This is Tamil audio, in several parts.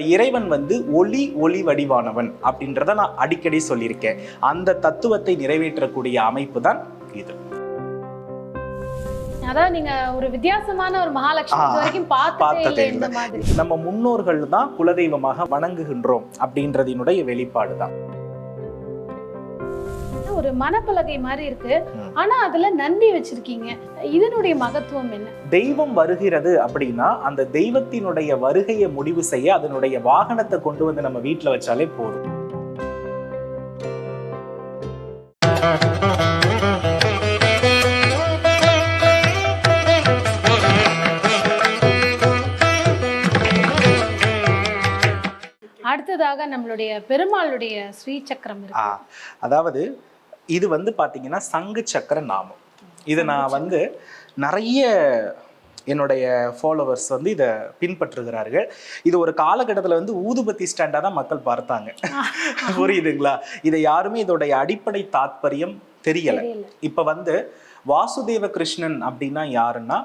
இறைவன் ஒளி ஒளி வடிவானவன் அப்படின்றத நான் அடிக்கடி சொல்லியிருக்கேன். அந்த தத்துவத்தை நிறைவேற்றக்கூடிய அமைப்பு தான் இது. அதாவது நீங்க ஒரு வித்தியாசமான ஒரு மகாலட்சுமி வரைக்கும் பார்த்ததே இல்லை இந்த மாதிரி. நம்ம முன்னோர்கள் தான் குலதெய்வமாக வணங்குகின்றோம் அப்படின்றதினுடைய வெளிப்பாடு தான். ஒரு மணப்பலகை மாதிரி இருக்கு, ஆனா அதுல நந்தி வச்சிருக்கீங்க. இதனுடைய மகத்துவம் என்ன? தெய்வம் வருகிறது அப்படின்னா அந்த தெய்வத்தினுடைய வருகையை முடிவு செய்ய அதனுடைய வாகனத்தை கொண்டு வந்து நம்ம வீட்டுல வச்சாலே போதும். அடுத்ததாக நம்மளுடைய பெருமாளுடைய ஸ்ரீ சக்கரம் இருக்கு. அதாவது இது பாத்தீங்கன்னா சங்கு சக்கர நாமம். இது நான் நிறைய என்னுடைய ஃபாலோவர்ஸ் இதை பின்பற்றுகிறார்கள். இது ஒரு காலகட்டத்தில் ஊதுபத்தி ஸ்டாண்டாக தான் மக்கள் பார்த்தாங்க. புரியுதுங்களா? இதை யாருமே இதோடைய அடிப்படை தாத்பரியம் தெரியல. இப்ப வாசுதேவ கிருஷ்ணன் அப்படின்னா யாருன்னா,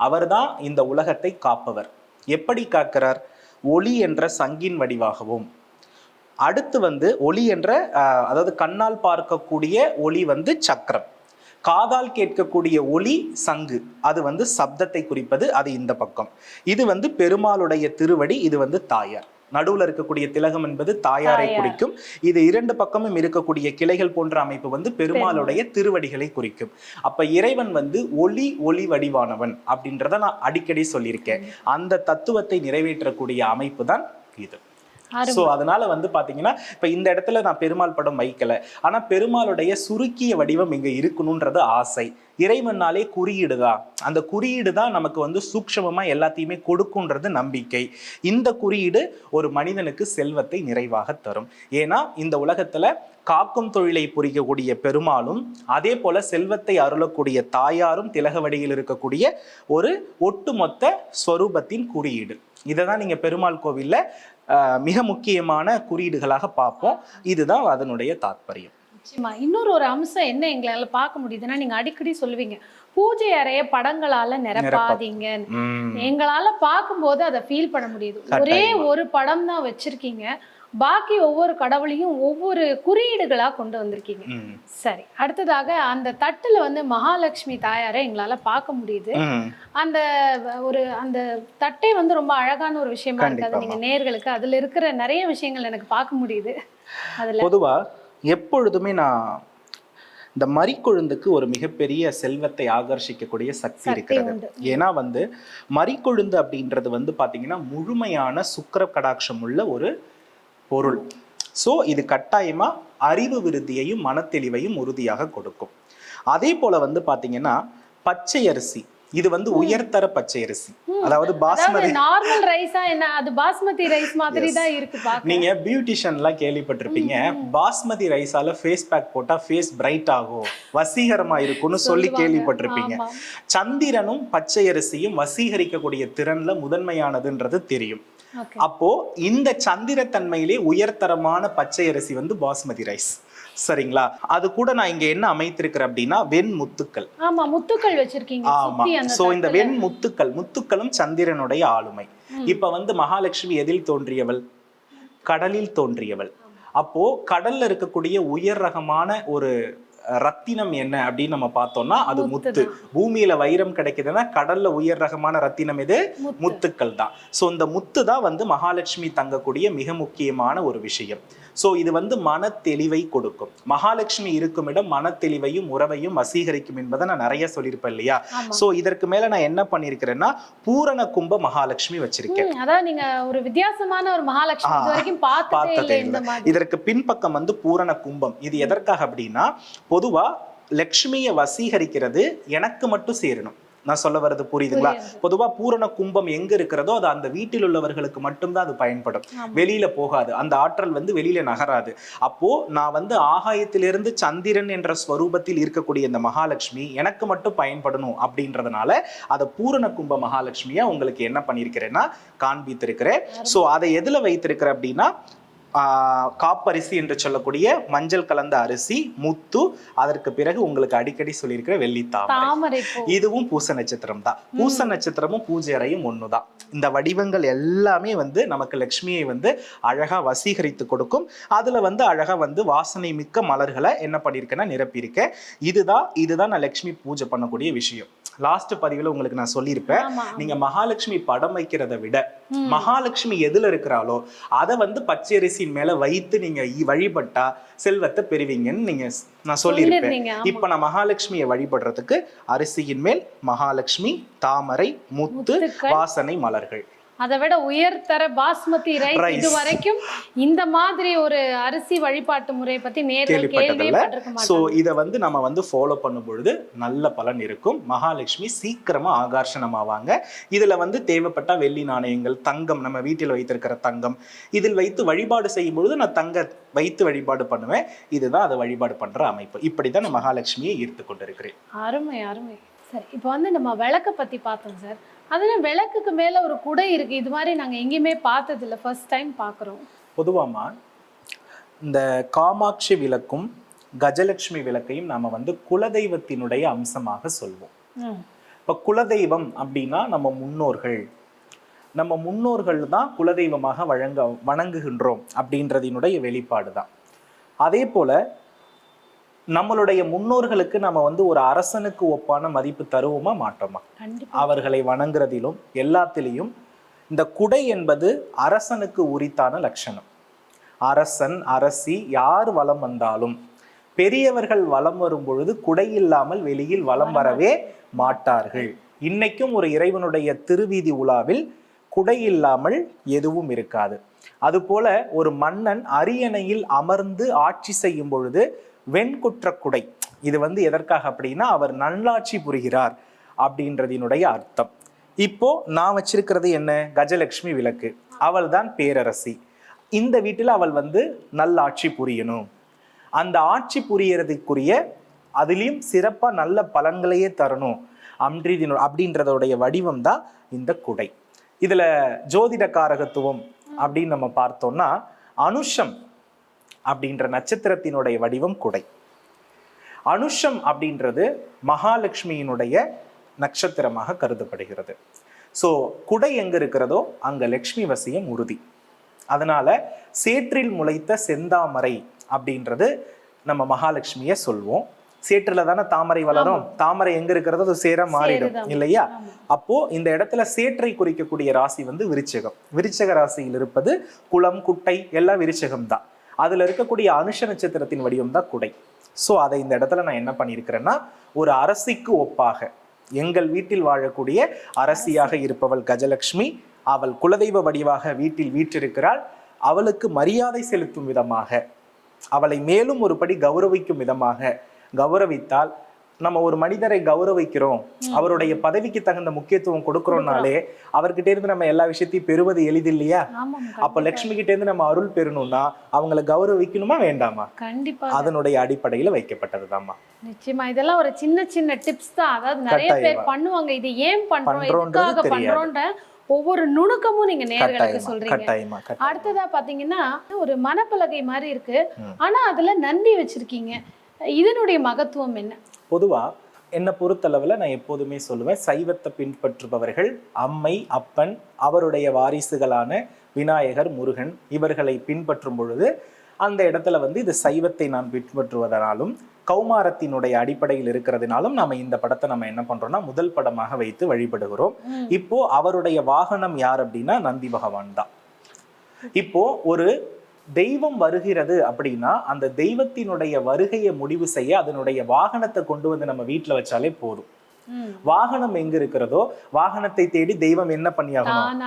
அவர் தான் இந்த உலகத்தை காப்பவர். எப்படி காக்கிறார்? ஒளி என்ற சங்கின் வடிவாகவும், அடுத்து ஒளி என்ற அதாவது கண்ணால் பார்க்கக்கூடிய ஒளி சக்கரம், காதால் கேட்கக்கூடிய ஒளி சங்கு, அது சப்தத்தை குறிப்பது. அது இந்த பக்கம். இது பெருமாளுடைய திருவடி, இது தாயார். நடுவுல இருக்கக்கூடிய திலகம் என்பது தாயாரை குறிக்கும். இது இரண்டு பக்கமும் இருக்கக்கூடிய கிளைகள் போன்ற அமைப்பு பெருமாளுடைய திருவடிகளை குறிக்கும். அப்ப இறைவன் ஒளி ஒளி வடிவானவன் அப்படின்றத நான் அடிக்கடி சொல்லியிருக்கேன். அந்த தத்துவத்தை நிறைவேற்றக்கூடிய அமைப்பு தான் இது. சோ அதனால பாத்தீங்கன்னா இப்ப இந்த இடத்துல நான் பெருமாள் படம் வைக்கல, ஆனா பெருமாளுடைய சுருக்கிய வடிவம் இங்க இருக்கணும்ன்றது ஆசை. இறைவனாலே குறியீடு தான், அந்த குறியீடு தான் நமக்கு சூக்ஷ்மமா எல்லாத்தையுமே கொடுக்குன்றது நம்பிக்கை. இந்த குறியீடு ஒரு மனிதனுக்கு செல்வத்தை நிறைவாக தரும். ஏன்னா இந்த உலகத்துல காக்கும் தொழிலை புரியக்கூடிய பெருமாளும், அதே போல செல்வத்தை அருளக்கூடிய தாயாரும் திலக வடியில் இருக்கக்கூடிய ஒரு ஒட்டுமொத்த ஸ்வரூபத்தின் குறியீடு. இதை தான் நீங்க பெருமாள் கோவில்ல மிக முக்கியமான குறியீடுகளாக பார்ப்போம். இதுதான் அதனுடைய தாத்பரியம். நிச்சயமா இன்னொரு ஒரு அம்சம் என்ன எங்களால பார்க்க முடியுதுன்னா, நீங்க அடிக்கடி சொல்லுவீங்க பூஜை அறைய படங்களால நிரப்பாதீங்க. எங்களால பார்க்கும்போது அதை ஃபீல் பண்ண முடியுது. ஒரே ஒரு படம் தான் வச்சிருக்கீங்க, பாக்கி ஒவ்வொரு கடவுளையும் ஒவ்வொரு குறியீடுகளா கொண்டு வந்திருக்கீங்க. சரி, அடுத்ததாக அந்த தட்டுல மகாலட்சுமி தாயாரை எங்களால பார்க்க முடியுது. அந்த தட்டை ரொம்ப அழகான ஒரு விஷயமா இருக்கு. அது நீங்க நேயர்களுக்கு அதுல இருக்கிற நிறைய விஷயங்கள் எனக்கு பார்க்க முடியுது. அதுல பொதுவா எப்பொழுதுமே நான் இந்த மரிக்கொழுந்துக்கு ஒரு மிகப்பெரிய செல்வத்தை ஆகர்ஷிக்கக்கூடிய சக்தி இருக்கிறது. ஏன்னா மரிக்கொழுந்து அப்படின்றது பாத்தீங்கன்னா முழுமையான சுக்கிர கடாட்சம் உள்ள ஒரு பொருள். சோ இது கட்டாயமா அறிவு விருத்தியையும் மனத்தெளிவையும் உறுதியாக கொடுக்கும். அதே போல பாத்தீங்கன்னா பச்சை அரிசி, இது உயர்தர பச்சை அரிசி. அதாவது பாஸ்மதி நார்மல் ரைஸா என்ன, அது பாஸ்மதி ரைஸ் மாதிரி தான் இருக்கு பாக்க. நீங்க பியூட்டிஷியன்லாம் கேள்விப்பட்டிருப்பீங்க, பாஸ்மதி ரைஸால ஃபேஸ் பேக் போட்டா ஃபேஸ் பிரைட் ஆகும், வசீகரமா இருக்கும்னு சொல்லி கேள்விப்பட்டிருப்பீங்க. சந்திரனும் பச்சை அரிசியும் வசீகரிக்கக்கூடிய திறன்ல முதன்மையானதுன்றது தெரியும். அப்போ இந்த சந்திரத்தன்மையிலே உயர்தரமான பச்சை அரிசி பாஸ்மதி ரைஸ். சரிங்களா? அது கூட நான் இங்க என்ன அமைத்திருக்கிறேன் அப்படின்னா வெண்முத்துக்கள். ஆமா, முத்துக்கள் வச்சிருக்கீங்க. ஆமா. சோ இந்த முத்துக்களும் சந்திரனுடைய ஆளுமை. இப்ப மகாலட்சுமி எதில் தோன்றியவள்? கடலில் தோன்றியவள். அப்போ கடல்ல இருக்கக்கூடிய உயர் ரகமான ஒரு ரத்தினம் என்ன அப்படின்னு நம்ம பார்த்தோம்னா அது முத்து. பூமியில வைரம் கிடைக்குதுன்னா கடல்ல உயர் ரகமான ரத்தினம் எது? முத்துக்கள் தான். சோ இந்த முத்து தான் மகாலட்சுமி தங்கக்கூடிய மிக முக்கியமான ஒரு விஷயம். சோ இது மன தெளிவை கொடுக்கும். மகாலட்சுமி இருக்கும் இடம் மன தெளிவையும் உறவையும் வசீகரிக்கும் என்பதை நான் நிறைய சொல்லியிருப்பேன் இல்லையா? சோ இதற்கு மேல நான் என்ன பண்ணிருக்கிறேன்னா பூரண கும்ப மகாலட்சுமி வச்சிருக்கேன். அதான் நீங்க ஒரு வித்தியாசமான ஒரு மகாலட்சுமி வரைக்கும் பார்த்ததே இல்லை. இதற்கு பின்பக்கம் பூரண கும்பம். இது எதற்காக அப்படின்னா, பொதுவா லட்சுமியை வசீகரிக்கிறது எனக்கு மட்டும் சேரணும். நான் சொல்ல வர்றது புரியுதுங்களா? பொதுவா பூரண கும்பம் எங்க இருக்கிறதோ அது அந்த வீட்டில் உள்ளவர்களுக்கு மட்டும்தான் அது பயன்படும், வெளியில போகாது. அந்த ஆற்றல் வெளியில நகராது. அப்போ நான் ஆகாயத்திலிருந்து சந்திரன் என்ற ஸ்வரூபத்தில் இருக்கக்கூடிய இந்த மகாலட்சுமி எனக்கு மட்டும் பயன்படணும் அப்படின்றதுனால அதை பூரண கும்ப மகாலட்சுமியா உங்களுக்கு என்ன பண்ணிருக்கிறேன்னா காண்பித்திருக்கிறேன். சோ அதை எதுல வைத்திருக்கிற அப்படின்னா காப்பரிசி என்று சொல்லக்கூடிய மஞ்சள் கலந்த அரிசி, முத்து, அதற்கு பிறகு உங்களுக்கு அடிக்கடி சொல்லியிருக்கிற வெள்ளி தாமரை. இதுவும் பூச நட்சத்திரம் தான். பூச நட்சத்திரமும் பூஜை அறையும் ஒண்ணுதான். இந்த வடிவங்கள் எல்லாமே வந்து நமக்கு லட்சுமியை வந்து அழகா வசீகரித்து கொடுக்கும். அதுல வந்து அழகா வந்து வாசனை மிக்க மலர்களை என்ன பண்ணிருக்கேன்னா நிரப்பியிருக்கேன். இதுதான் நான் லட்சுமி பூஜை பண்ணக்கூடிய விஷயம். லாஸ்ட் பதிவுல உங்களுக்கு நான் சொல்லியிருப்பேன், நீங்க மகாலட்சுமி படம் வைக்கிறத விட மகாலட்சுமி எதுல இருக்கிறாளோ அதை வந்து பச்சரிசியின் மேல வைத்து நீங்க வழிபட்டா செல்வத்தை பெறுவீங்கன்னு நான் சொல்லியிருப்பேன். இப்ப நான் மகாலட்சுமியை வழிபடுறதுக்கு அரிசியின் மேல் மகாலட்சுமி, தாமரை, முத்து, வாசனை மலர்கள், அதை விட உயர்தர பாஸ்மதி ரைஸ் இது வரைக்கும் இந்த மாதிரி ஒரு அரிசி வழிபாட்டு முறையை பத்தி கேள்விப்பட்டதில்ல. சோ இதை வந்து நம்ம வந்து ஃபாலோ பண்ணும் பொழுது நல்ல பலன் இருக்கும். மகாலட்சுமி சீக்கிரமா ஆகர்ஷணமாவாங்க. இதுல வந்து தேவைப்பட்ட வெள்ளி நாணயங்கள், தங்கம், நம்ம வீட்டில் வைத்திருக்கிற தங்கம் இதில் வைத்து வழிபாடு செய்யும் பொழுது நான் தங்க வைத்து வழிபாடு பண்ணுவேன். இதுதான் அதை வழிபாடு பண்ற அமைப்பு. இப்படிதான் நான் மகாலட்சுமியை ஈர்த்து கொண்டிருக்கிறேன். அருமை அருமை. சரி, இப்போ வந்து நம்ம விளக்க பத்தி பார்த்தோம் சார். அதுல விளக்குக்கு மேல ஒரு குடை இருக்கு. இது மாதிரி நாங்க எங்கேயுமே பார்த்தது இல்லை, ஃபர்ஸ்ட் டைம் பார்க்குறோம். பொதுவாமா இந்த காமாட்சி விளக்கும் கஜலட்சுமி விளக்கையும் நாம வந்து குலதெய்வத்தினுடைய அம்சமாக சொல்வோம். இப்ப குலதெய்வம் அப்படின்னா நம்ம முன்னோர்கள் தான் குலதெய்வமாக வணங்குகின்றோம் அப்படின்றதினுடைய வெளிப்பாடு தான். அதே போல நம்மளுடைய முன்னோர்களுக்கு நம்ம வந்து ஒரு அரசனுக்கு ஒப்பான மதிப்பு தருவோமா மாட்டோமா? அவர்களை வணங்குறதிலும் எல்லாத்திலையும் இந்த குடை என்பது அரசனுக்கு உரித்தான லட்சணம். அரசன், அரசி யார் வலம் வந்தாலும் பெரியவர்கள் வலம் வரும் பொழுது குடை இல்லாமல் வெளியில் வலம் வரவே மாட்டார்கள். இன்னைக்கும் ஒரு இறைவனுடைய திருவீதி உலாவில் குடை இல்லாமல் எதுவும் இருக்காது. அதுபோல ஒரு மன்னன் அரியணையில் அமர்ந்து ஆட்சி செய்யும் பொழுது வெண்குற்ற குடை, இது வந்து எதற்காக அப்படின்னா அவர் நல்லாட்சி புரிகிறார் அப்படின்றதினுடைய அர்த்தம். இப்போ நான் வச்சிருக்கிறது என்ன? கஜலட்சுமி விளக்கு. அவள் தான் பேரரசி. இந்த வீட்டில் அவள் வந்து நல்லாட்சி புரியணும். அந்த ஆட்சி புரியறதுக்குரிய அதுலேயும் சிறப்பா நல்ல பலன்களையே தரணும் அப்படின்றதோடைய வடிவம் தான் இந்த குடை. இதுல ஜோதிட காரகத்துவம் அப்படின்னு நம்ம பார்த்தோம்னா அனுஷம் அப்படின்ற நட்சத்திரத்தினுடைய வடிவம் குடை. அனுஷம் அப்படின்றது மகாலட்சுமியினுடைய நட்சத்திரமாக கருதப்படுகிறது. ஸோ குடை எங்க இருக்கிறதோ அங்க லட்சுமி வசியம் உறுதி. அதனால சேற்றில் முளைத்த செந்தாமரை அப்படின்றது நம்ம மகாலட்சுமியை சொல்வோம். சேற்றுல தானே தாமரை வளரும். தாமரை எங்க இருக்கிறதோ அது சேர மாறிடும் இல்லையா? அப்போ இந்த இடத்துல சேற்றை குறிக்கக்கூடிய ராசி வந்து விருச்சிகம். விருச்சிக ராசியில் இருப்பது குளம், குட்டை எல்லாம் விருச்சிகம் தான். அதுல இருக்கக்கூடிய அனுஷ நட்சத்திரத்தின் வடிவம் தான் குடை. ஸோ அதை இந்த இடத்துல நான் என்ன பண்ணியிருக்கிறேன்னா ஒரு அரசிக்கு ஒப்பாக எங்கள் வீட்டில் வாழக்கூடிய அரசியாக இருப்பவள் கஜலட்சுமி. அவள் குலதெய்வ வடிவாக வீட்டில் வீற்றிருக்கிறாள். அவளுக்கு மரியாதை செலுத்தும் விதமாக, அவளை மேலும் ஒரு படி கௌரவிக்கும் விதமாக கௌரவித்தால், நம்ம ஒரு மனிதரை கௌரவிக்கிறோம், அவருடைய பதவிக்கு தகுந்த முக்கியத்துவம் கொடுக்கிறோம்னாலே அவர்கிட்ட இருந்து நம்ம எல்லா விஷயத்தையும் பெறுவது எளிது இல்லையா? அப்ப லட்சுமி கிட்ட இருந்து நம்ம அருள் பெறணும்னா அவங்களை கௌரவிக்கணுமா வேண்டாமா? கண்டிப்பா. அதனுடைய அடிப்படையில வைக்கப்பட்டதுதாம்மா. நிச்சயமா. இதெல்லாம் ஒரு சின்ன சின்ன டிப்ஸ் தான். அதாவது நிறைய பேர் பண்ணுவாங்க, இது ஏன் பண்றோன்ற ஒவ்வொரு நுணுக்கமும் நீங்க நேயர்களுக்கு சொல்றீங்க. அடுத்ததா பாத்தீங்கன்னா ஒரு மணப்பலகை மாதிரி இருக்கு, ஆனா அதுல நந்தி வச்சிருக்கீங்க. இதனுடைய மகத்துவம் என்ன? பொதுவா என்னை பொறுத்தளவுல நான் எப்போதுமே சொல்லுவேன், சைவத்தை பின்பற்றுபவர்கள் அம்மை, அப்பன், அவருடைய வாரிசுகளான விநாயகர், முருகன் இவர்களை பின்பற்றும் பொழுது அந்த இடத்துல வந்து இது சைவத்தை நான் பின்பற்றுவதனாலும் கௌமாரத்தினுடைய அடிப்படையில் இருக்கிறதுனாலும் நாம இந்த படத்தை நம்ம என்ன பண்றோம்னா முதல் படமாக வைத்து வழிபடுகிறோம். இப்போ அவருடைய வாகனம் யார் அப்படின்னா நந்தி பகவான் தான். இப்போ ஒரு தெய்வம் வருகிறது அப்படின்னா அந்த தெய்வத்தினுடைய வருகையை முடிவு செய்ய அதனுடைய வாகனத்தை கொண்டு வந்து நம்ம வீட்டுல வச்சாலே போதும். வாகனம் எங்க இருக்கிறதோ வாகனத்தை தேடி தெய்வம் என்ன பண்ணியாகணும்?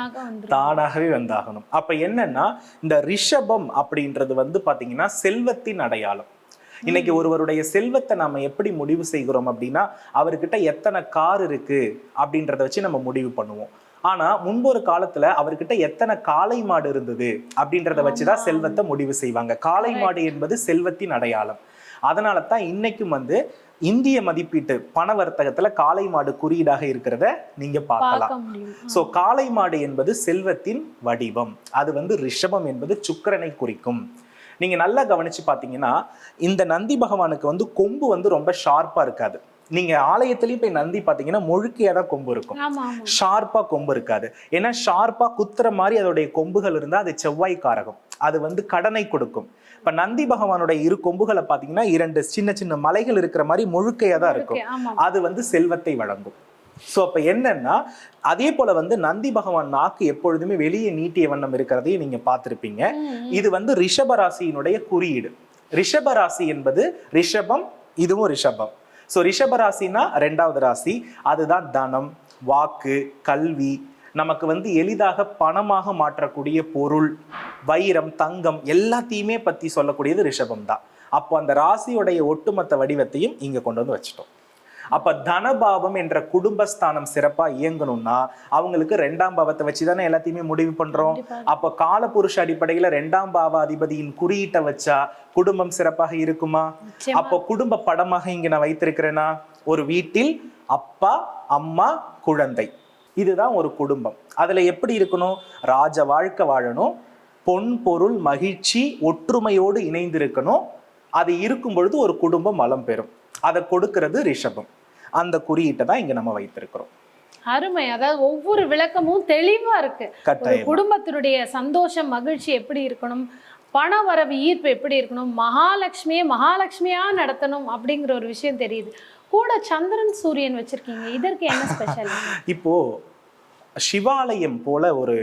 தானாகவே வந்தாகணும். அப்ப என்னன்னா இந்த ரிஷபம் அப்படின்றது வந்து பாத்தீங்கன்னா செல்வத்தின் அடையாளம். இன்னைக்கு ஒருவருடைய செல்வத்தை நாம எப்படி முடிவு செய்கிறோம் அப்படின்னா அவர்கிட்ட எத்தனை கார் இருக்கு அப்படின்றத வச்சு நம்ம முடிவு பண்ணுவோம். ஆனா முன்பொரு காலத்துல அவர்கிட்ட எத்தனை காளை மாடு இருந்தது அப்படின்றத வச்சுதான் செல்வத்தை முடிவு செய்வாங்க. காளை மாடு என்பது செல்வத்தின் அடையாளம். அதனால தான் இன்னைக்கும் வந்து இந்திய மதிப்பீட்டு பண வர்த்தகத்துல காளை மாடு குறியீடாக இருக்கிறத நீங்க பார்க்கலாம். சோ காளை மாடு என்பது செல்வத்தின் வடிவம். அது வந்து ரிஷபம் என்பது சுக்கிரனை குறிக்கும். நீங்க நல்லா கவனிச்சு பாத்தீங்கன்னா இந்த நந்தி பகவானுக்கு வந்து கொம்பு வந்து ரொம்ப ஷார்ப்பா இருக்காது. நீங்க ஆலயத்திலயும் போய் நந்தி பாத்தீங்கன்னா முழுக்கையா தான் கொம்பு இருக்கும், ஷார்ப்பா கொம்பு இருக்காது. ஏன்னா ஷார்ப்பா குத்துற மாதிரி அதோடைய கொம்புகள் இருந்தா அது செவ்வாய் காரகம், அது வந்து கடனை கொடுக்கும். இப்ப நந்தி பகவானுடைய இரு கொம்புகளை பாத்தீங்கன்னா 2 சின்ன சின்ன மலைகள் இருக்கிற மாதிரி முழுக்கையா தான் இருக்கும், அது வந்து செல்வத்தை வழங்கும். சோ அப்ப என்னன்னா அதே போல வந்து நந்தி பகவான் நாக்கு எப்பொழுதுமே வெளியே நீட்டிய வண்ணம் இருக்கிறதையும் நீங்க பார்த்திருப்பீங்க. இது வந்து ரிஷபராசியினுடைய குறியீடு. ரிஷபராசி என்பது ரிஷபம், இதுவும் ரிஷபம். ஸோ ரிஷபராசினா 2வது ராசி. அதுதான் தனம், வாக்கு, கல்வி, நமக்கு வந்து எளிதாக பணமாக மாற்றக்கூடிய பொருள், வைரம், தங்கம் எல்லாத்தையுமே பத்தி சொல்லக்கூடியது ரிஷபம் தான். அப்போ அந்த ராசியுடைய ஒட்டுமொத்த வடிவத்தையும் இங்க கொண்டு வந்து வச்சுட்டோம். அப்ப தனபாவம் என்ற குடும்பஸ்தானம் சிறப்பா இயங்கணும்னா அவங்களுக்கு 2ஆம் பாவத்தை வச்சுதானே எல்லாத்தையுமே முடிவு பண்றோம். அப்ப காலபுருஷ அடிப்படையில 2ஆம் பாவ அதிபதியின் குறியீட்டை வச்சா குடும்பம் சிறப்பாக இருக்குமா? அப்போ குடும்ப படமாக இங்க நான் வைத்திருக்கிறேன்னா ஒரு வீட்டில் அப்பா, அம்மா, குழந்தை, இதுதான் ஒரு குடும்பம். அதுல எப்படி இருக்கணும்? ராஜ வாழ்க்கை வாழணும், பொன் பொருள் மகிழ்ச்சி ஒற்றுமையோடு இணைந்திருக்கணும். அது இருக்கும் பொழுது ஒரு குடும்பம் வளம் பெறும். அதை கொடுக்கிறது ரிஷபம். அந்த குறியீட்டை தான் இங்க நம்ம வைத்திருக்கிறோம். அருமை. அதாவது ஒவ்வொரு விளக்கமும் தெளிவா இருக்கு. குடும்பத்தினுடைய சந்தோஷம், மகிழ்ச்சி எப்படி இருக்கணும், பண வரவு ஈர்ப்பு எப்படி இருக்கணும், மகாலட்சுமியா நடத்தணும் அப்படிங்கிற ஒரு விஷயம் தெரியுது. கூட சந்திரன் சூரியன் வச்சிருக்கீங்க, இதற்கு என்ன ஸ்பெஷல்? இப்போ சிவாலயம் போல ஒரு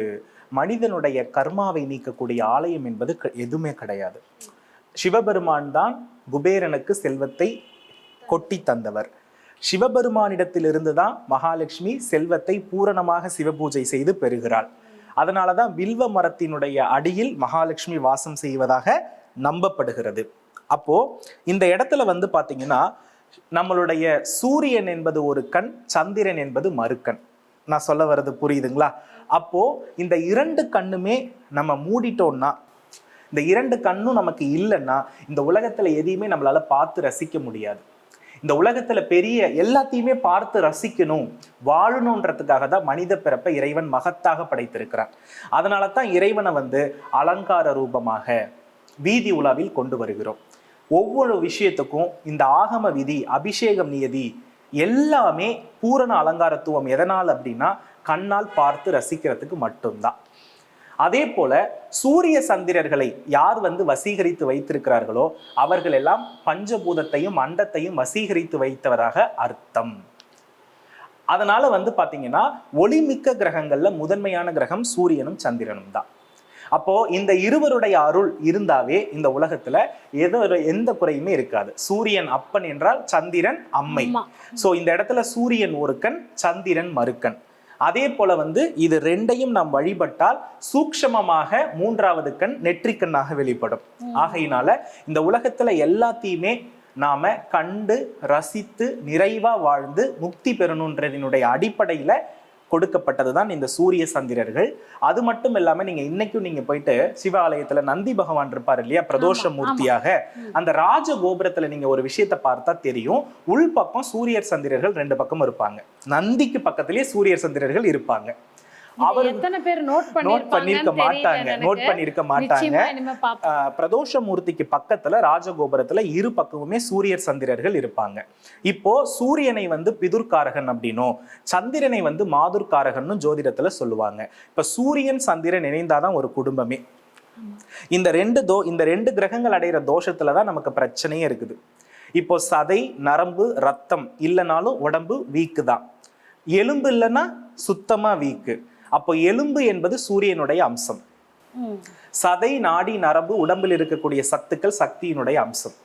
மனிதனுடைய கர்மாவை நீக்கக்கூடிய ஆலயம் என்பது எதுவுமே கிடையாது. சிவபெருமான் தான் குபேரனுக்கு செல்வத்தை கொட்டி தந்தவர். சிவபெருமானிடத்திலிருந்து தான் மகாலட்சுமி செல்வத்தை பூரணமாக சிவபூஜை செய்து பெறுகிறாள். அதனாலதான் வில்வ மரத்தினுடைய அடியில் மகாலட்சுமி வாசம் செய்வதாக நம்பப்படுகிறது. அப்போ இந்த இடத்துல வந்து பாத்தீங்கன்னா நம்மளுடைய சூரியன் என்பது ஒரு கண், சந்திரன் என்பது மறுக்கண். நான் சொல்ல வர்றது புரியுதுங்களா? அப்போ இந்த 2 கண்ணுமே நம்ம மூடிட்டோம்னா, இந்த 2 கண்ணும் நமக்கு இல்லைன்னா இந்த உலகத்துல எதையுமே நம்மளால பார்த்து ரசிக்க முடியாது. இந்த உலகத்துல பெரிய எல்லாத்தையுமே பார்த்து ரசிக்கணும், வாழணுன்றதுக்காக தான் மனித பிறப்பை இறைவன் மகத்தாக படைத்திருக்கிறான். அதனால தான் இறைவனை வந்து அலங்கார ரூபமாக வீதி உலாவில் கொண்டு வருகிறோம். ஒவ்வொரு விஷயத்துக்கும் இந்த ஆகம விதி, அபிஷேகம் நியதி எல்லாமே பூரண அலங்காரத்துவம். எதனால் அப்படின்னா கண்ணால் பார்த்து ரசிக்கிறதுக்கு மட்டும்தான். அதே போல சூரிய சந்திரர்களை யார் வந்து வசீகரித்து வைத்திருக்கிறார்களோ அவர்கள் எல்லாம் பஞ்சபூதத்தையும் அண்டத்தையும் வசீகரித்து வைத்தவராக அர்த்தம். அதனால வந்து பாத்தீங்கன்னா ஒளிமிக்க கிரகங்கள்ல முதன்மையான கிரகம் சூரியனும் சந்திரனும் தான். அப்போ இந்த இருவருடைய அருள் இருந்தாவே இந்த உலகத்துல எந்த குறையுமே இருக்காது. சூரியன் அப்பன் என்றால் சந்திரன் அம்மை. சோ இந்த இடத்துல சூரியன் ஒரு கண், சந்திரன் மறுக்கண். அதே போல வந்து இது 2ஐயும் நாம் வழிபட்டால் சூக்ஷமமாக 3வது கண் நெற்றிக்கண்ணாக வெளிப்படும். ஆகையினால இந்த உலகத்துல எல்லாத்தையுமே நாம கண்டு ரசித்து நிறைவா வாழ்ந்து முக்தி பெறணுன்றதினுடைய அடிப்படையில கொடுக்கப்பட்டதுதான் இந்த சூரிய சந்திரர்கள். அது மட்டும் இல்லாம நீங்க இன்னைக்கும் நீங்க போயிட்டு சிவாலயத்துல நந்தி பகவான் இருப்பாரு இல்லையா, பிரதோஷ மூர்த்தியாக, அந்த ராஜ கோபுரத்துல நீங்க ஒரு விஷயத்த பார்த்தா தெரியும். உள் பக்கம் சூரியர் சந்திரர்கள் 2 பக்கம் இருப்பாங்க, நந்திக்கு பக்கத்திலேயே சூரியர் சந்திரர்கள் இருப்பாங்க. அவர் எத்தனை பேர் நோட் பண்ணிருக்க மாட்டாங்க. பிரதோஷ மூர்த்திக்கு பக்கத்துல ராஜகோபுரத்துல இரு பக்கமுமே சூரியர் சந்திரர்கள் இருப்பாங்க. இப்போ சூரியனை வந்து பிதுர்காரகன் அப்படின்னும் சந்திரனை வந்து மாதுர்காரகன் ஜோதிடத்துல சொல்லுவாங்க. இப்ப சூரியன் சந்திரன் இணைந்தாதான் ஒரு குடும்பமே. இந்த 2 கிரகங்கள் அடைகிற தோஷத்துலதான் நமக்கு பிரச்சனையே இருக்குது. இப்போ சதை, நரம்பு, ரத்தம் இல்லைனாலும் உடம்பு வீக்கு தான். எலும்பு இல்லைன்னா சுத்தமா வீக்கு. அப்போ எலும்பு என்பது சூரியனுடைய அம்சம். சதை, நாடி, நரம்பு உடம்பில் இருக்கக்கூடிய சத்துக்கள் சக்தியினுடைய அம்சம்.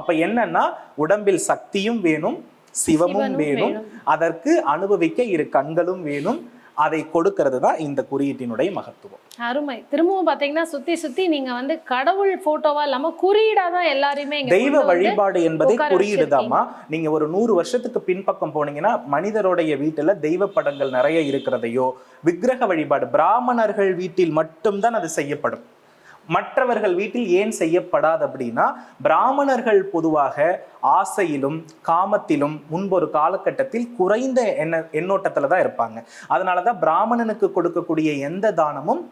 அப்ப என்னன்னா உடம்பில் சக்தியும் வேணும், சிவமும் வேணும், அதற்கு அனுபவிக்க 2 கண்களும் வேணும். அதை கொடுக்கிறது தான் இந்த குறியீட்டினுடைய மகத்துவம். அருமை. திரும்பவும் பாத்தீங்கன்னா சுத்தி சுத்தி நீங்க வந்து கடவுள் போட்டோவா இல்லாம குறியீடா தான் எல்லாரையுமே தெய்வ வழிபாடு என்பதை குறியீடுதாமா. நீங்க ஒரு 100 வருஷத்துக்கு பின்பக்கம் போனீங்கன்னா மனிதருடைய வீட்டுல தெய்வ படங்கள் நிறைய இருக்கிறதையோ, விக்கிரக வழிபாடு பிராமணர்கள் வீட்டில் மட்டும்தான் அது செய்யப்படும். மற்றவர்கள் வீட்டில் ஏன் செய்யப்படாது அப்படின்னா, பிராமணர்கள் பொதுவாக ஆசையிலும் காமத்திலும் முன்பொரு காலகட்டத்தில் குறைந்த எண்ணோட்டத்துல தான் இருப்பாங்க. அதனாலதான் பிராமணனுக்கு கொடுக்கக்கூடிய எந்த தானமும்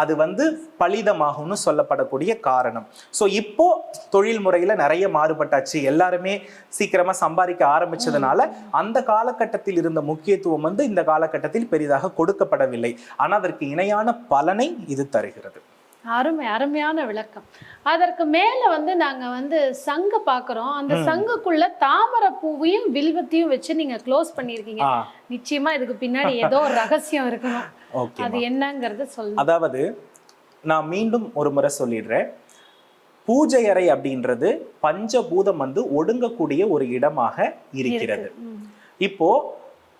அது வந்து பலிதமாகும்னு சொல்லப்படக்கூடிய காரணம். ஸோ இப்போ தொழில் முறையில நிறைய மாறுபட்டாச்சு, எல்லாருமே சீக்கிரமா சம்பாதிக்க ஆரம்பிச்சதுனால அந்த காலகட்டத்தில் இருந்த முக்கியத்துவம் வந்து இந்த காலகட்டத்தில் பெரிதாக கொடுக்கப்படவில்லை. ஆனா அதற்கு இணையான பலனை இது தருகிறது. அருமையான விளக்கம். அதற்கு மேல வந்து நாங்க வந்து சங்கு பாக்குறோம். அந்த சங்குக்குள்ள தாமரை பூவையும் வில்வத்தையும் வச்சு நீங்க க்ளோஸ் பண்ணிருக்கீங்க. நிச்சயமா இதுக்கு பின்னாடி ஏதோ ஒரு ரகசியம் இருக்கணும். அது என்னங்கறது சொல்லுங்க. அதாவது நான் மீண்டும் ஒரு முறை சொல்லிடுறேன், பூஜை அறை அப்படின்றது பஞ்சபூதம் வந்து ஒடுங்கக்கூடிய ஒரு இடமாக இருக்கிறது. இப்போ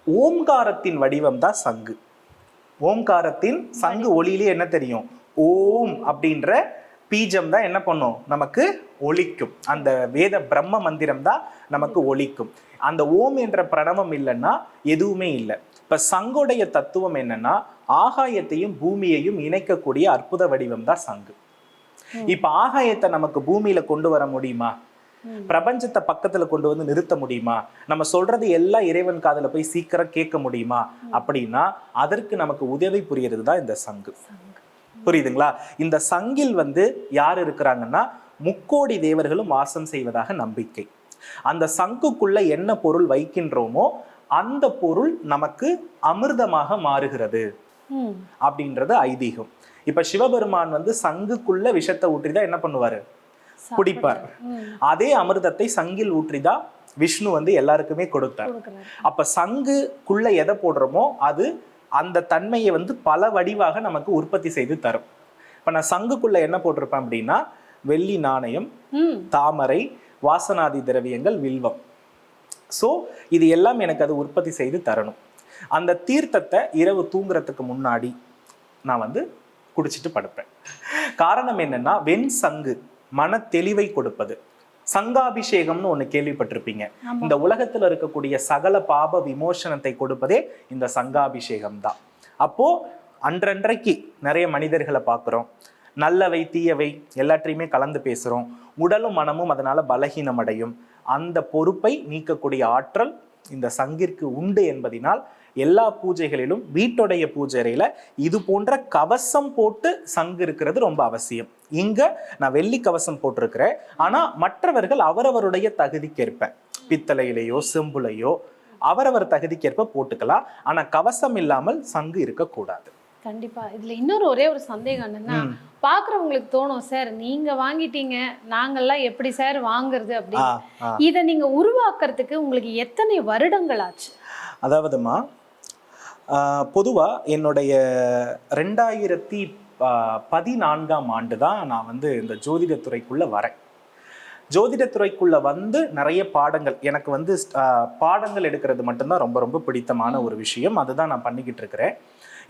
ஓம்காரத்தின் வடிவம் தான் சங்கு. ஓம்காரத்தின் சங்கு ஒளியிலே என்ன தெரியும், ஓம் அப்படின்ற பீஜம் தான் என்ன பண்ணும், நமக்கு ஒலிக்கும். அந்த வேத பிரம்ம மந்திரம் தான் நமக்கு ஒலிக்கும். அந்த ஓம் என்ற பிரணவம் இல்லைன்னா எதுவுமே இல்லை. இப்ப சங்குடைய தத்துவம் என்னன்னா, ஆகாயத்தையும் பூமியையும் இணைக்கக்கூடிய அற்புத வடிவம் தான் சங்கு. இப்ப ஆகாயத்தை நமக்கு பூமியில கொண்டு வர முடியுமா? பிரபஞ்சத்தை பக்கத்துல கொண்டு வந்து நிறுத்த முடியுமா? நம்ம சொல்றது எல்லாம் இறைவன் காதுல போய் சீக்கிரம் கேட்க முடியுமா? அப்படின்னா அதற்கு நமக்கு உதவி புரியறது தான் இந்த சங்கு. புரியுதுங்களா? இந்த சங்கில் வந்து யார் இருக்கிறாங்கன்னா, முக்கோடி தேவர்களும் வாசம் செய்வதாக நம்பிக்கை. அந்த சங்குக்குள்ள என்ன பொருள் வைக்கின்றோமோ அந்த பொருள் நமக்கு அமிர்தமாக மாறுகிறது அப்படின்றது ஐதீகம். இப்ப சிவபெருமான் வந்து சங்குக்குள்ள விஷத்தை ஊற்றிதான் என்ன பண்ணுவாரு, குடிப்பார். அதே அமிர்தத்தை சங்கில் ஊற்றிதான் விஷ்ணு வந்து எல்லாருக்குமே கொடுத்தார். அப்ப சங்குக்குள்ள எதை போடுறோமோ அது அந்த தன்மையை வந்து பல வடிவாக நமக்கு உற்பத்தி செய்து தரும். இப்ப நான் சங்குக்குள்ள என்ன போட்டிருப்பேன் அப்படின்னா, வெள்ளி நாணயம், தாமரை, வாசனாதி திரவியங்கள், வில்வம். ஸோ இது எல்லாம் எனக்கு அது உற்பத்தி செய்து தரணும். அந்த தீர்த்தத்தை இரவு தூங்குறதுக்கு முன்னாடி நான் வந்து குடிச்சிட்டு படுப்பேன். காரணம் என்னன்னா, வெண் சங்கு மன தெளிவை கொடுப்பது. சங்காபிஷேகம்னு ஒண்ணு கேள்விப்பட்டிருப்பீங்க. இந்த உலகத்துல இருக்கக்கூடிய சகல பாப விமோசனத்தை கொடுப்பதே இந்த சங்காபிஷேகம் தான். அப்போ அன்றன்றைக்கு நிறைய மனிதர்களை பார்க்குறோம், நல்லவை தீயவை எல்லாத்தையுமே கலந்து பேசுறோம். உடலும் மனமும் அதனால பலகீனம் அடையும். அந்த பொறுப்பை நீக்கக்கூடிய ஆற்றல் இந்த சங்கிற்கு உண்டு என்பதனால் எல்லா பூஜைகளிலும் வீட்டுடைய பூஜையில இது போன்ற கவசம் போட்டு சங்கு இருக்கிறது ரொம்ப அவசியம். இங்க நான் வெள்ளி கவசம் போட்டிருக்கிறேன். ஆனா மற்றவர்கள் அவரவருடைய தகுதிக்கேற்ப பித்தளையிலேயோ செம்புலையோ அவரவர் தகுதிக்கேற்ப போட்டுக்கலாம். ஆனா கவசம் இல்லாமல் சங்கு இருக்கக்கூடாது. கண்டிப்பா. இதுல இன்னொரு ஒரே ஒரு சந்தேகம் என்னன்னா, பாக்குறவங்களுக்கு தோணும், சார் நீங்க வாங்கிட்டீங்க, நாங்கெல்லாம் எப்படி சார் வாங்குறது அப்படின்னு. இதை நீங்க உருவாக்குறதுக்கு உங்களுக்கு எத்தனை வருடங்கள் ஆச்சு? அதாவதுமா, பொதுவா என்னுடைய 2014ஆம் ஆண்டு தான் நான் வந்து இந்த ஜோதிடத்துறைக்குள்ள வரேன். ஜோதிடத்துறைக்குள்ள வந்து நிறைய பாடங்கள், எனக்கு வந்து பாடங்கள் எடுக்கிறது மட்டும்தான் ரொம்ப ரொம்ப பிடித்தமான ஒரு விஷயம். அதுதான் நான் பண்ணிக்கிட்டு இருக்கிறேன்.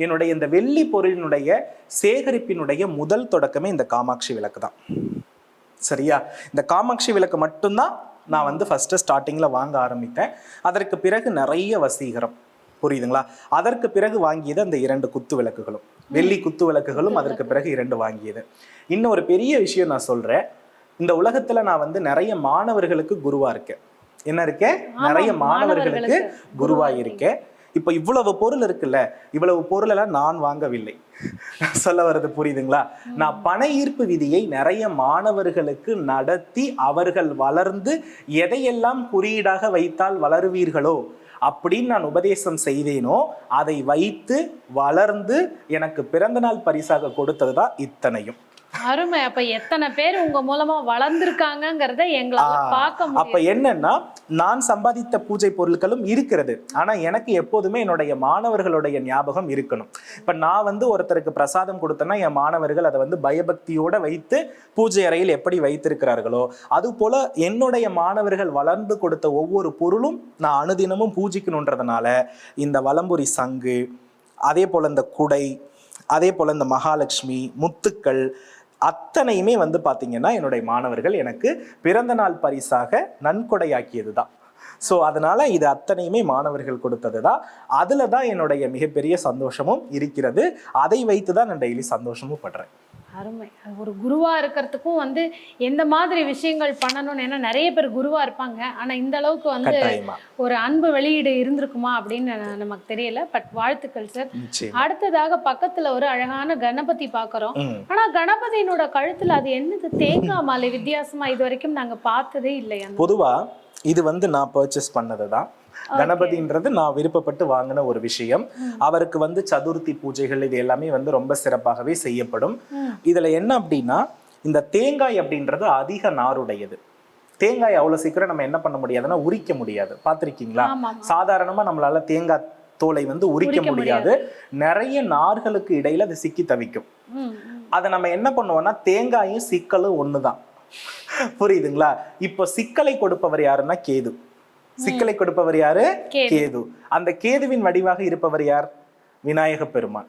என்னுடைய இந்த வெள்ளி பொருளினுடைய சேகரிப்பினுடைய முதல் தொடக்கமே இந்த காமாட்சி விளக்கு தான். சரியா? இந்த காமாட்சி விளக்கு மட்டும்தான் நான் வந்து ஃபர்ஸ்ட் ஸ்டார்டிங்ல வாங்க ஆரம்பித்தேன். அதற்கு பிறகு நிறைய வசீகரம், புரியுதுங்களா? அதற்கு பிறகு வாங்கியது அந்த 2 குத்து விளக்குகளும், வெள்ளி குத்து விளக்குகளும் அதற்கு பிறகு 2 வாங்கியது. இன்னும் ஒரு பெரிய விஷயம் நான் சொல்றேன். இந்த உலகத்துல நான் வந்து நிறைய மாணவர்களுக்கு குருவா இருக்கேன். என்ன இருக்கேன்? நிறைய மாணவர்களுக்கு குருவா இருக்கேன். இப்ப இவ்வளவு பொருள் இருக்குல்ல, இவ்வளவு பொருள் எல்லாம் நான் வாங்கவில்லை. சொல்ல வர்றது புரியுதுங்களா? நான் பண ஈர்ப்பு விதியை நிறைய மாணவர்களுக்கு நடத்தி அவர்கள் வளர்ந்து எதையெல்லாம் குறியீடாக வைத்தால் வளருவீர்களோ அப்படின்னு நான் உபதேசம் செய்தேனோ அதை வைத்து வளர்ந்து எனக்கு பிறந்த நாள் பரிசாக கொடுத்ததுதான் இத்தனையும். அருமை. அப்ப எத்தனை பேர் உங்க மூலமா வளர்ந்திருக்காங்கங்கறத எங்களால பார்க்க முடியும். அப்ப என்னன்னா, நான் சம்பாதித்த பூஜை பொருட்களும் இருக்கிறது. ஆனா எனக்கு எப்போதுமே என்னுடைய மாணவர்களுடைய ஞாபகம் இருக்கணும். இப்ப நான் வந்து ஒருத்தருக்கு பிரசாதம் கொடுத்தேன்னா என் மாணவர்கள் அதை வந்து பயபக்தியோட வைத்து பூஜை அறையில் எப்படி வைத்திருக்கிறார்களோ அது போல என்னுடைய மாணவர்கள் வளர்ந்து கொடுத்த ஒவ்வொரு பொருளும் நான் அனுதினமும் பூஜிக்கணுன்றதுனால இந்த வலம்புரி சங்கு, அதே போல இந்த குடை, அதே போல இந்த மகாலட்சுமி, முத்துக்கள் அத்தனையுமே வந்து பார்த்தீங்கன்னா என்னுடைய மாணவர்கள் எனக்கு பிறந்த நாள் பரிசாக நன்கொடையாக்கியது தான். ஸோ அதனால இது அத்தனையுமே மாணவர்கள் கொடுத்தது தான். அதில் தான் என்னுடைய மிகப்பெரிய சந்தோஷமும் இருக்கிறது. அதை வைத்து தான் நான் டெய்லி சந்தோஷமும் படுறேன். அருமை. அது ஒரு குருவா இருக்கிறதுக்கும் வந்து எந்த மாதிரி விஷயங்கள் பண்ணணும்னு, ஏன்னா நிறைய பேர் குருவா இருப்பாங்க, ஆனா இந்த அளவுக்கு வந்து கட்டாயமா. ஒரு அன்பு வெளியீடு இருந்திருக்குமா அப்படின்னு நமக்கு தெரியல. பட் வாழ்த்துக்கள் சார். நிச்சயம். அடுத்ததாக பக்கத்துல ஒரு அழகான கணபதி பாக்குறோம். ம். ஆனா கணபதியினோட கழுத்துல அது என்னது, தேங்காய் மாலை, வித்தியாசமா இது வரைக்கும் நாங்க பார்த்ததே இல்லையா? பொதுவா இது வந்து நான் பர்ச்சேஸ் பண்ணதுதான். கணபதின்றது நான் விருப்பப்பட்டு வாங்கின ஒரு விஷயம். அவருக்கு வந்து சதுர்த்தி பூஜைகள் இது எல்லாமே வந்து ரொம்ப சிறப்பாகவே செய்யப்படும். இதுல என்ன அப்படின்னா, இந்த தேங்காய் அப்படின்றது அதிக நாருடையது. தேங்காய் அவ்வளவு சீக்கிரம் நம்ம என்ன பண்ண முடியாதுன்னா உரிக்க முடியாது. பார்த்திருக்கீங்களா? சாதாரணமா நம்மளால தேங்காய் தோலை வந்து உரிக்க முடியாது. நிறைய நார்களுக்கு இடையில அது சிக்கி தவிக்கும். அதை நம்ம என்ன பண்ணுவோம்னா, தேங்காயும் சிக்கலும் ஒண்ணுதான். புரியுதுங்களா? இப்போ சிக்கலை கொடுப்பவர் யாருன்னா கேது. சிக்கலை கொடுப்பவர் யாரு? கேது. அந்த கேதுவின் வடிவாக இருப்பவர் யார்? விநாயக பெருமான்.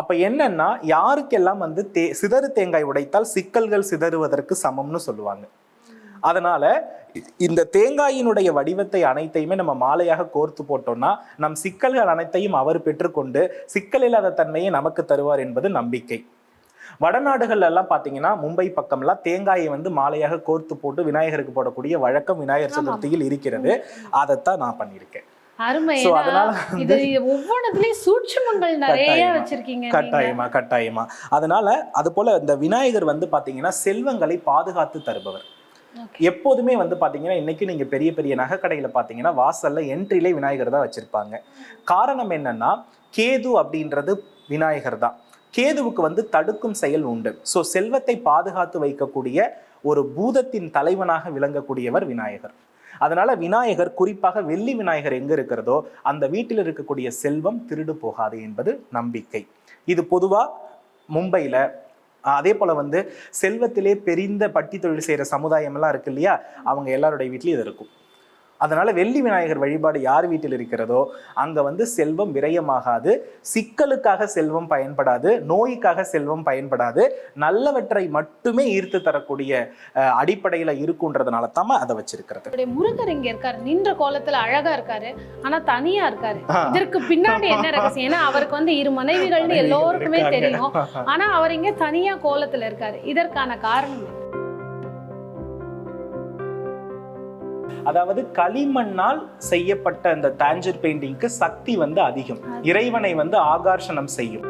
அப்ப என்னன்னா, யாருக்கெல்லாம் வந்து சிதறு தேங்காய் உடைத்தால் சிக்கல்கள் சிதறுவதற்கு சமம்னு சொல்லுவாங்க. அதனால இந்த தேங்காயினுடைய வடிவத்தை அனைத்தையுமே நம்ம மாலையாக கோர்த்து போட்டோம்னா நம் சிக்கல்கள் அனைத்தையும் அவர் பெற்றுக்கொண்டு சிக்கல் இல்லாத தன்மையை நமக்கு தருவார் என்பது நம்பிக்கை. வடநாடுகள்ல எல்லாம் பாத்தீங்கன்னா, மும்பை பக்கம்லாம் தேங்காயை வந்து மாலையாக கோர்த்து போட்டு விநாயகருக்கு போடக்கூடிய வழக்கம் விநாயகர் சதுர்த்தியில் இருக்கிறது. அதைத்தான் நான் பண்ணியிருக்கேன். அருமை. இது ஒவ்வொன்றுலயும் சூட்சுமங்கள் நிறைய வச்சிருக்கீங்க. கட்டாயமா. அதனால அது போல இந்த விநாயகர் வந்து பாத்தீங்கன்னா செல்வங்களை பாதுகாத்து தருபவர். எப்போதுமே வந்து பாத்தீங்கன்னா, இன்னைக்கு நீங்க பெரிய பெரிய நகை கடையில பாத்தீங்கன்னா வாசல்ல என்ட்ரிலே விநாயகர் தான் வச்சிருப்பாங்க. காரணம் என்னன்னா, கேது அப்படின்றது விநாயகர் தான். கேதுவுக்கு வந்து தடுக்கும் செயல் உண்டு. ஸோ செல்வத்தை பாதுகாத்து வைக்கக்கூடிய ஒரு பூதத்தின் தலைவனாக விளங்கக்கூடியவர் விநாயகர். அதனால விநாயகர், குறிப்பாக வெள்ளி விநாயகர் எங்க இருக்கிறதோ அந்த வீட்டில் இருக்கக்கூடிய செல்வம் திருடு போகாது என்பது நம்பிக்கை. இது பொதுவா மும்பையில, அதே போல வந்து செல்வத்திலே பெரிந்த பட்டி தொழில் செய்யற சமுதாயம் எல்லாம் இருக்கு இல்லையா, அவங்க எல்லாருடைய வீட்லயும் இது இருக்கும். அதனால வெள்ளி விநாயகர் வழிபாடு யார் வீட்டில் இருக்கிறதோ அங்க வந்து செல்வம் விரயமாகாது, சிக்கலுக்காக செல்வம் பயன்படாது, நோய்க்காக செல்வம் பயன்படாது, நல்லவற்றை மட்டுமே ஈர்த்து தரக்கூடிய அடிப்படையில இருக்குன்றதுனால தான் அதை வச்சிருக்கிறது. முருகர் இங்க இருக்காரு, நின்ற கோலத்துல அழகா இருக்காரு, ஆனா தனியா இருக்காரு. இதற்கு பின்னாடி என்ன ரகசியம்? ஏன்னா அவருக்கு வந்து 2 மனைவிகள்னு எல்லோருக்குமே தெரியும், ஆனா அவர் இங்க தனியா கோலத்துல இருக்காரு. இதற்கான காரணம் அதாவது களிமண்ணால் செய்யப்பட்ட அந்த தாஞ்சர் பெயிண்டிங்க்கு சக்தி வந்து அதிகம். இறைவனை வந்து ஆகர்ஷணம் செய்யும்.